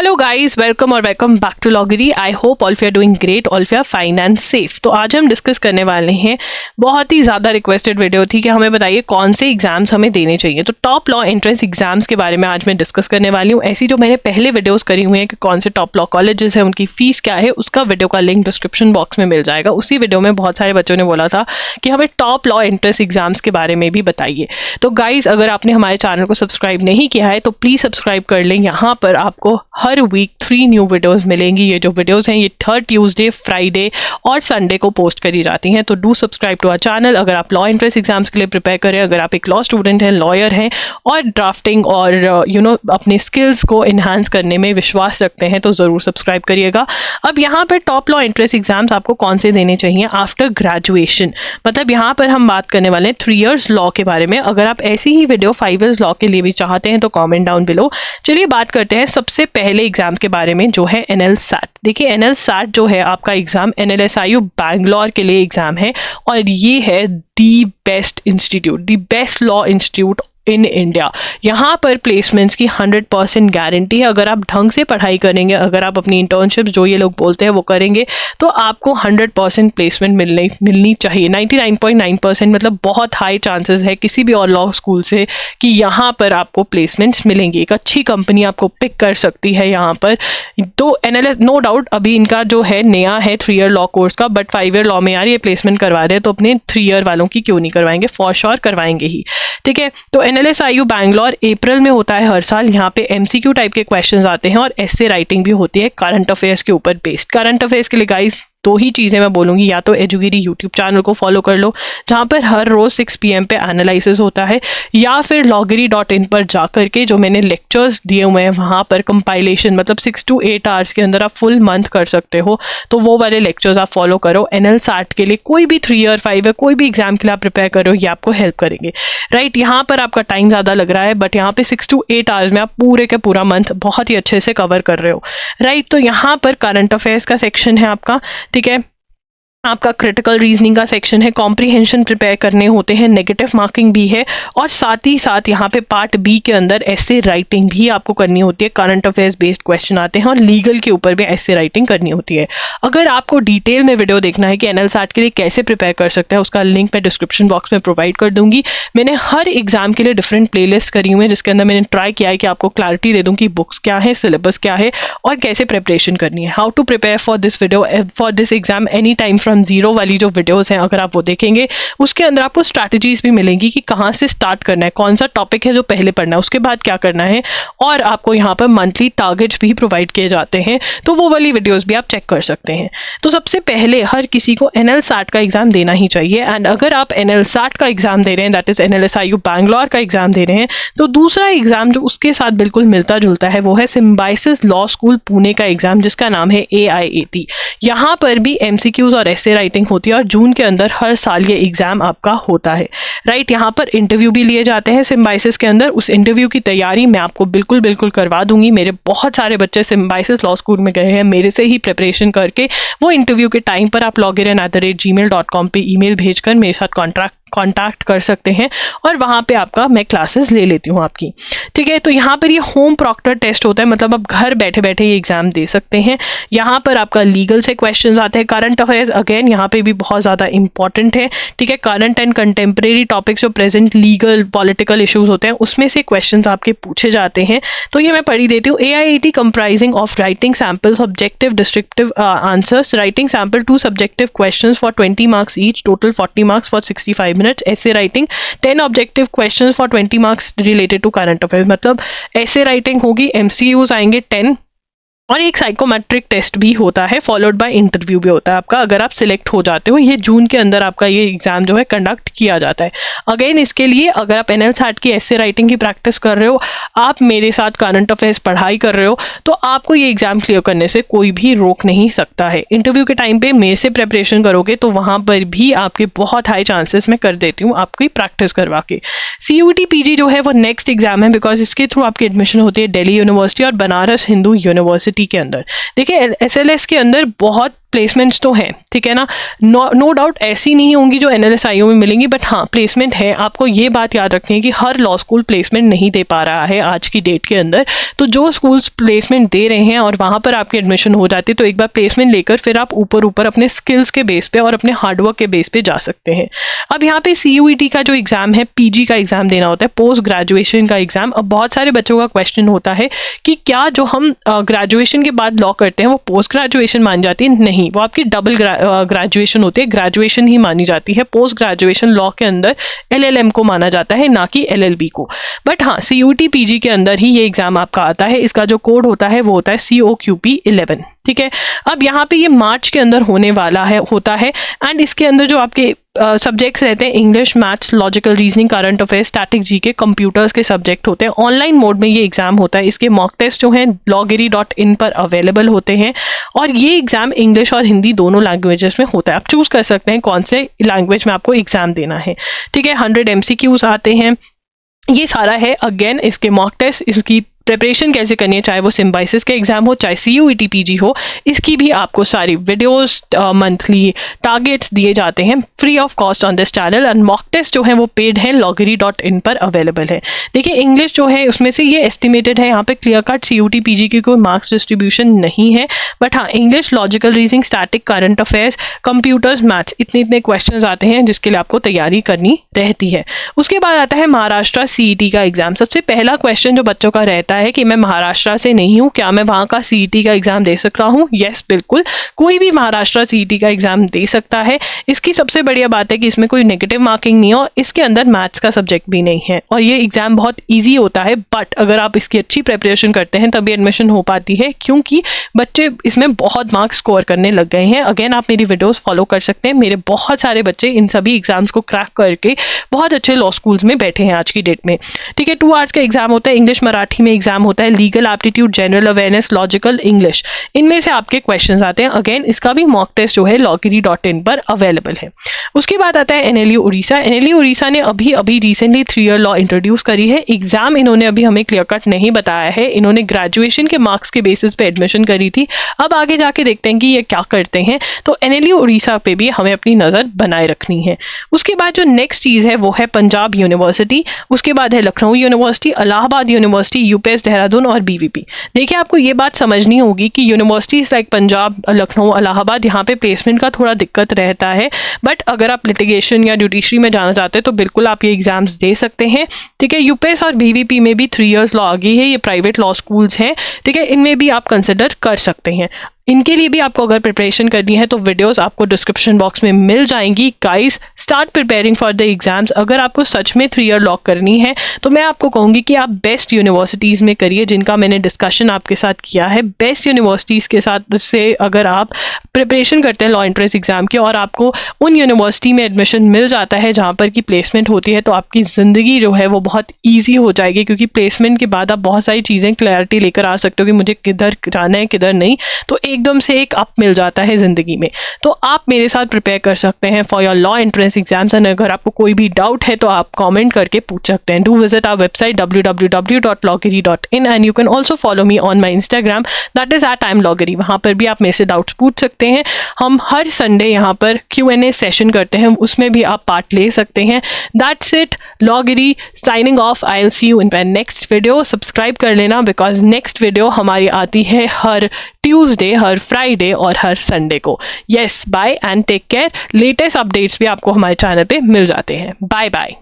Hello guys, welcome back to Logary. I hope all of you are doing great, all of you are fine and safe. तो आज हम discuss करने वाले हैं, बहुत ही ज़्यादा रिक्वेस्टेड वीडियो थी कि हमें बताइए कौन से एग्जाम्स हमें देने चाहिए। तो टॉप लॉ एंट्रेंस एग्जाम्स के बारे में आज मैं डिस्कस करने वाली हूँ। ऐसी जो मैंने पहले वीडियोज़ करी हुई हैं कि कौन से टॉप लॉ कॉलेजेस हैं, उनकी फीस क्या है, उसका वीडियो का लिंक डिस्क्रिप्शन बॉक्स में मिल जाएगा। उसी वीडियो में बहुत सारे बच्चों ने बोला था कि हमें टॉप लॉ एंट्रेंस एग्जाम्स के बारे में भी बताइए। तो गाइज, अगर आपने हमारे चैनल को सब्सक्राइब नहीं किया है तो प्लीज़ सब्सक्राइब कर लें। यहाँ पर आपको हर वीक 3 न्यू वीडियोस मिलेंगी। ये जो वीडियोस हैं ये हर ट्यूसडे, फ्राइडे और संडे को पोस्ट करी जाती हैं। तो do subscribe to our channel. अगर आप लॉ एंट्रेंस एग्जाम्स के लिए प्रिपेयर करें, अगर आप एक लॉ स्टूडेंट हैं, लॉयर हैं और ड्राफ्टिंग और अपने स्किल्स को इन्हांस करने में विश्वास रखते हैं तो ज़रूर सब्सक्राइब करिएगा। अब यहाँ पर टॉप लॉ एंट्रेंस एग्जाम्स आपको कौन से देने चाहिए आफ्टर ग्रेजुएशन, मतलब यहाँ पर हम बात करने वाले हैं 3 इयर्स लॉ के बारे में। अगर आप ऐसी ही वीडियो 5 इयर्स लॉ के लिए भी चाहते हैं तो कॉमेंट डाउन बिलो। चलिए बात करते हैं सबसे पहले एग्जाम के बारे में, जो है NLSAT। देखिए NLSAT जो है आपका एग्जाम NLSIU बैंगलोर के लिए एग्जाम है और ये है the best institute, the best law institute in India. यहाँ पर प्लेसमेंट्स की 100% गारंटी है। अगर आप ढंग से पढ़ाई करेंगे, अगर आप अपनी इंटर्नशिप जो ये लोग बोलते हैं वो करेंगे तो आपको 100% प्लेसमेंट मिलनी चाहिए। 99.9% मतलब बहुत हाई चांसेस है किसी भी और लॉ स्कूल से कि यहाँ पर आपको प्लेसमेंट्स मिलेंगी। एक अच्छी कंपनी आपको पिक कर सकती है यहाँ पर। तो NLS नो डाउट अभी इनका जो है नया है 3 ईयर लॉ कोर्स का, बट 5 ईयर लॉ में यार ये प्लेसमेंट करवा रहे हैं तो अपने 3 ईयर वालों की क्यों नहीं करवाएंगे, फॉर श्योर करवाएंगे ही। ठीक है, तो NLSIU बैंगलोर अप्रैल में होता है हर साल। यहाँ पे MCQ टाइप के क्वेश्चंस आते हैं और एसे राइटिंग भी होती है करंट अफेयर्स के ऊपर बेस्ड। करंट अफेयर्स के लिए गाइस 2 ही चीज़ें मैं बोलूँगी, या तो एजुगिरी यूट्यूब चैनल को फॉलो कर लो जहाँ पर हर रोज़ 6 PM पे एनालिसिस होता है, या फिर loggery.in पर जा करके जो मैंने लेक्चर्स दिए हुए हैं वहाँ पर कंपाइलेशन, मतलब 6 to 8 आवर्स के अंदर आप फुल मंथ कर सकते हो। तो वो वाले लेक्चर्स आप फॉलो करो। NLSAT के लिए कोई भी 3 ईयर 5 ईयर कोई भी एग्जाम के लिए आप प्रिपेयर करो, ये आपको हेल्प करेंगे। राइट, यहाँ पर आपका टाइम ज़्यादा लग रहा है बट यहाँ पे 6 to 8 आवर्स में आप पूरे का पूरा मंथ बहुत ही अच्छे से कवर कर रहे हो। राइट, तो यहाँ पर करंट अफेयर्स का सेक्शन है आपका। ठीक है, आपका क्रिटिकल रीजनिंग का सेक्शन है, कॉम्प्रिहेंशन प्रिपेयर करने होते हैं, नेगेटिव मार्किंग भी है और साथ ही साथ यहाँ पे पार्ट बी के अंदर ऐसे राइटिंग भी आपको करनी होती है। करंट अफेयर्स बेस्ड क्वेश्चन आते हैं और लीगल के ऊपर भी ऐसे राइटिंग करनी होती है। अगर आपको डिटेल में वीडियो देखना है कि NLSAT के लिए कैसे प्रिपेयर कर सकते हैं, उसका लिंक मैं डिस्क्रिप्शन बॉक्स में प्रोवाइड कर दूंगी। मैंने हर एग्जाम के लिए डिफरेंट प्लेलिस्ट करी हुई है जिसके अंदर मैंने ट्राई किया है कि आपको क्लैरिटी दे दूँ कि बुक्स क्या है, सिलेबस क्या है और कैसे प्रिपरेशन करनी है। How to prepare for this video for this exam any time from zero वाली जो वीडियोस हैं, अगर आप वो देखेंगे उसके अंदर आपको स्ट्रैटेजीज भी मिलेंगी कि कहाँ से स्टार्ट करना है, कौन सा टॉपिक है जो पहले पढ़ना है, उसके बाद क्या करना है, और आपको यहाँ पर मंथली टारगेट्स भी प्रोवाइड किए जाते हैं। तो वो वाली वीडियोस भी आप चेक कर सकते हैं। तो सबसे पहले हर किसी को NLSAT का एग्जाम देना ही चाहिए। एंड अगर आप NLSAT का एग्जाम दे रहे हैं, दैट इज NLSIU बैंगलोर का एग्जाम दे रहे हैं, तो दूसरा एग्जाम जो उसके साथ बिल्कुल मिलता जुलता है वो है सिम्बायोसिस लॉ स्कूल पुणे का एग्जाम जिसका नाम है AIAT। यहाँ पर भी MCQs और ऐसे राइटिंग होती है और जून के अंदर हर साल ये एग्जाम आपका होता है। राइट, यहाँ पर इंटरव्यू भी लिए जाते हैं सिम्बायोसिस के अंदर। उस इंटरव्यू की तैयारी मैं आपको बिल्कुल करवा दूंगी। मेरे बहुत सारे बच्चे सिम्बायोसिस लॉ स्कूल में गए हैं मेरे से ही प्रिपरेशन करके। वो इंटरव्यू के टाइम पर आप loggery@gmail.com पे ईमेल भेजकर मेरे साथ कॉन्टैक्ट कर सकते हैं और वहाँ पे आपका मैं क्लासेस ले लेती हूँ आपकी। ठीक है, तो यहाँ पर ये होम प्रॉक्टर टेस्ट होता है, मतलब आप घर बैठे बैठे ये एग्जाम दे सकते हैं। यहाँ पर आपका लीगल से क्वेश्चंस आते हैं। करंट अफेयर्स अगेन यहाँ पे भी बहुत ज़्यादा इंपॉर्टेंट है। ठीक है, करंट एंड कंटेम्प्रेरी टॉपिक्स जो प्रेजेंट लीगल पॉलिटिकल इश्यूज होते हैं उसमें से क्वेश्चंस आपके पूछे जाते हैं। तो ये मैं पढ़ी देती हूँ। AIAT comprising of writing samples, objective descriptive answers, writing sample 2 subjective questions for 20 marks each, total 40 marks for 65 minutes, ऐसे writing 10 objective questions for 20 marks related to current affairs, मतलब ऐसे राइटिंग होगी, MCQs आएंगे 10 और एक साइकोमेट्रिक टेस्ट भी होता है, फॉलोड बाय इंटरव्यू भी होता है आपका अगर आप सिलेक्ट हो जाते हो। ये जून के अंदर आपका ये एग्जाम जो है कंडक्ट किया जाता है। अगेन इसके लिए अगर आप NLSAT की ऐसे राइटिंग की प्रैक्टिस कर रहे हो, आप मेरे साथ करंट अफेयर्स पढ़ाई कर रहे हो, तो आपको ये एग्जाम क्लियर करने से कोई भी रोक नहीं सकता है। इंटरव्यू के टाइम पे मेरे से प्रिपरेशन करोगे तो वहाँ पर भी आपके बहुत हाई चांसेस मैं कर देती हूँ आपकी प्रैक्टिस करवा के। CUT PG जो है वो नेक्स्ट एग्जाम है, बिकॉज इसके थ्रू आपकी एडमिशन होती है दिल्ली यूनिवर्सिटी और बनारस हिंदू यूनिवर्सिटी के अंदर। देखिए SLS के अंदर बहुत प्लेसमेंट्स तो हैं, ठीक है ना, नो डाउट ऐसी नहीं होंगी जो NLSIO में मिलेंगी, बट हाँ प्लेसमेंट है। आपको ये बात याद रखनी है कि हर लॉ स्कूल प्लेसमेंट नहीं दे पा रहा है आज की डेट के अंदर। तो जो स्कूल्स प्लेसमेंट दे रहे हैं और वहाँ पर आपकी एडमिशन हो जाती है, तो एक बार प्लेसमेंट लेकर फिर आप ऊपर अपने स्किल्स के बेस पे और अपने हार्डवर्क के बेस पे जा सकते हैं। अब यहाँ पे CUET का जो एग्जाम है, PG का एग्जाम देना होता है, पोस्ट ग्रेजुएशन का एग्जाम। अब बहुत सारे बच्चों का क्वेश्चन होता है कि क्या जो हम ग्रेजुएशन के बाद लॉ करते हैं वो पोस्ट ग्रेजुएशन मान जाती है? नहीं, वो आपकी डबल ग्रेजुएशन होती है, ग्रेजुएशन ही मानी जाती है। पोस्ट ग्रेजुएशन लॉ के अंदर LLM को माना जाता है, ना कि LLB को। बट हाँ, CUET PG के अंदर ही ये एग्जाम आपका आता है। इसका जो कोड होता है वो होता है COQP 11, ठीक है। अब यहाँ पे ये मार्च के अंदर होने वाला है होता है एंड इसके अंदर जो आपके सब्जेक्ट्स रहते हैं, English, maths, logical reasoning, current affairs, static GK, computers के सब्जेक्ट होते हैं। ऑनलाइन मोड में ये एग्जाम होता है। इसके मॉक टेस्ट जो हैं loggery.in पर अवेलेबल होते हैं और ये एग्जाम इंग्लिश और हिंदी दोनों लैंग्वेजेस में होता है। आप चूज कर सकते हैं कौन से लैंग्वेज में आपको एग्जाम देना है, ठीक है। 100 MCQs आते हैं, ये सारा है। अगेन इसके मॉक टेस्ट, इसकी प्रिपरेशन कैसे करनी है, चाहे वो सिम्बाइसिस के एग्जाम हो, चाहे CUET PG हो, इसकी भी आपको सारी वीडियोस, मंथली टारगेट्स दिए जाते हैं free of cost on this channel. And mock test जो है वो पेड है, loggery.in पर अवेलेबल है। देखिए इंग्लिश जो है उसमें से ये एस्टिमेटेड है, यहाँ पे क्लियर कट CUET PG की कोई मार्क्स डिस्ट्रीब्यूशन नहीं है, बट हाँ English, logical reasoning, static, current affairs, computers, maths, इतने क्वेश्चन आते हैं जिसके लिए आपको तैयारी करनी रहती है। उसके बाद आता है महाराष्ट्र CET का एग्जाम। सबसे पहला क्वेश्चन जो बच्चों का रहता है कि मैं महाराष्ट्र से नहीं हूं, क्या मैं वहां का CET का एग्जाम दे सकता हूं? यस, बिल्कुल, कोई भी महाराष्ट्र CET का एग्जाम दे सकता है। इसकी सबसे बढ़िया बात है कि इसमें कोई नेगेटिव मार्किंग नहीं है और इसके अंदर मैथ्स का सब्जेक्ट भी नहीं है और ये एग्जाम बहुत ईजी होता है। बट अगर आप इसकी अच्छी प्रिपरेशन करते हैं तभी एडमिशन हो पाती है, क्योंकि बच्चे इसमें बहुत मार्क्स स्कोर करने लग गए हैं। अगेन आप मेरी वीडियोस फॉलो कर सकते हैं, मेरे बहुत सारे बच्चे इन सभी एग्जाम्स को क्रैक करके बहुत अच्छे लॉ स्कूल्स में बैठे हैं आज की डेट में, ठीक है। 2 आवर्स का एग्जाम होता है, इंग्लिश मराठी में एग्जाम होता है, legal aptitude, general awareness, logical, English, इनमें से आपके क्वेश्चंस आते हैं। अगेन इसका भी मॉक टेस्ट जो है loggery.in पर अवेलेबल है। उसके बाद आता है NLU उड़ीसा। NLU उड़ीसा ने अभी रिसेंटली 3 ईयर लॉ इंट्रोड्यूस करी है। एग्जाम इन्होंने अभी हमें क्लियर कट नहीं बताया है, इन्होंने ग्रेजुएशन के मार्क्स के बेसिस पे एडमिशन करी थी। अब आगे जाके देखते हैं कि ये क्या करते हैं। तो NLU उड़ीसा पे भी हमें अपनी नजर बनाए रखनी है। उसके बाद जो नेक्स्ट चीज है वो है पंजाब यूनिवर्सिटी, उसके बाद है Lucknow university, Allahabad university, UPS Dehradun और BVP। देखिए आपको ये बात समझनी होगी कि यूनिवर्सिटीज लाइक पंजाब, लखनऊ, इलाहाबाद, यहाँ पे प्लेसमेंट का थोड़ा दिक्कत रहता है। बट अगर आप लिटिगेशन या जुडिशरी में जाना चाहते हैं तो बिल्कुल आप ये एग्जाम्स दे सकते हैं, ठीक है। UPS और BVP में भी 3 इयर्स लॉ आ गई है, ये प्राइवेट लॉ स्कूल्स हैं, ठीक है, इनमें भी आप कंसिडर कर सकते हैं। इनके लिए भी आपको अगर प्रिपरेशन करनी है तो वीडियोस आपको डिस्क्रिप्शन बॉक्स में मिल जाएंगी। Guys, start preparing for the exams. अगर आपको सच में 3 ईयर लॉक करनी है तो मैं आपको कहूंगी कि आप बेस्ट यूनिवर्सिटीज़ में करिए, जिनका मैंने डिस्कशन आपके साथ किया है। बेस्ट यूनिवर्सिटीज़ के साथ से अगर आप प्रिपरेशन करते हैं लॉ एंट्रेंस एग्जाम की और आपको उन यूनिवर्सिटी में एडमिशन मिल जाता है जहाँ पर की प्लेसमेंट होती है, तो आपकी ज़िंदगी जो है वो बहुत ईजी हो जाएगी, क्योंकि प्लेसमेंट के बाद आप बहुत सारी चीज़ें क्लैरिटी लेकर आ सकते हो कि मुझे किधर जाना है किधर नहीं, तो एकदम से एक अप मिल जाता है जिंदगी में। तो आप मेरे साथ प्रिपेयर कर सकते हैं for your law entrance exams. And अगर आपको कोई भी डाउट है तो आप कमेंट करके पूछ सकते हैं। Do visit our website www.loggery.in and you can also follow me on my Instagram, that is @loggery। वहां पर भी आप मेरे से डाउट्स पूछ सकते हैं। हम हर संडे यहाँ पर Q&A सेशन करते हैं, उसमें भी आप पार्ट ले सकते हैं। दैट्स इट, लॉगेरी signing off. I will see you in my next video. Subscribe कर लेना बिकॉज नेक्स्ट वीडियो हमारी आती है हर ट्यूसडे, हर फ्राइडे और हर संडे को। Yes, bye and take care. Latest updates भी आपको हमारे चैनल पे मिल जाते हैं। Bye bye.